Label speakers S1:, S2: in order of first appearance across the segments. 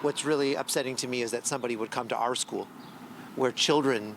S1: what's really upsetting to me is that somebody would come to our school where children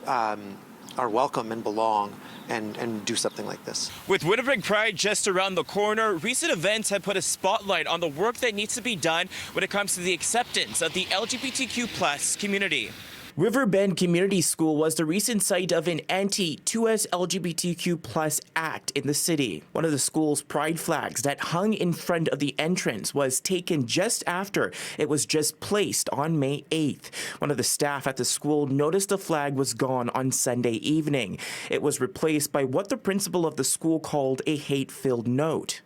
S1: are welcome and belong and do something like this.
S2: With Winnipeg Pride just around the corner, recent events have put a spotlight on the work that needs to be done when it comes to the acceptance of the LGBTQ+ community. Riverbend Community School was the recent site of an Anti-2SLGBTQ+ act in the city. One of the school's pride flags that hung in front of the entrance was taken just after it was just placed on May 8th. One of the staff at the school noticed the flag was gone on Sunday evening. It was replaced by what the principal of the school called a hate-filled note.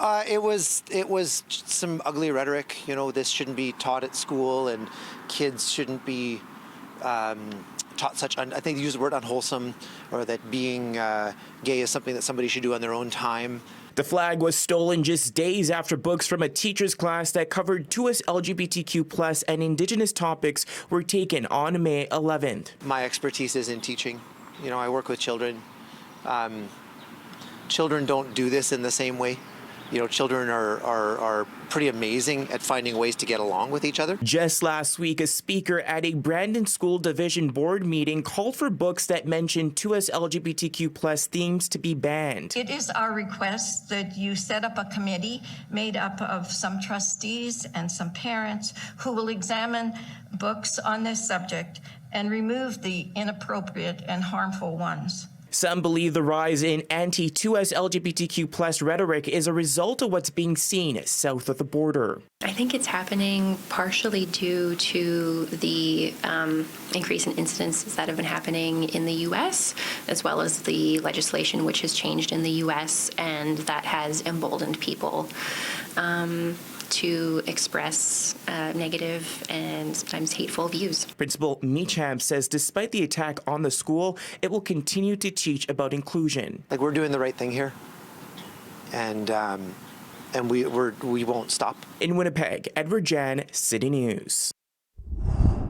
S1: It was some ugly rhetoric. You know, this shouldn't be taught at school, and kids shouldn't be taught such, I think they use the word unwholesome, or that being gay is something that somebody should do on their own time.
S2: The flag was stolen just days after books from a teacher's class that covered 2SLGBTQ+ and Indigenous topics were taken on May 11th.
S1: My expertise is in teaching. You know, I work with children. Children don't do this in the same way. You know, children are pretty amazing at finding ways to get along with each other.
S2: Just last week, a speaker at a Brandon School Division Board meeting called for books that mention 2SLGBTQ+ themes to be banned.
S3: It is our request that you set up a committee made up of some trustees and some parents who will examine books on this subject and remove the inappropriate and harmful ones.
S2: Some believe the rise in anti-2SLGBTQ+ rhetoric is a result of what's being seen south of the border.
S4: I think it's happening partially due to the increase in incidences that have been happening in the U.S., as well as the legislation which has changed in the U.S., and that has emboldened people to express negative and sometimes hateful views. Principal Meacham says despite the attack on the school, it will continue to teach about inclusion.
S1: Like, we're doing the right thing here, and we won't stop.
S2: In Winnipeg, Edward Jan, City News.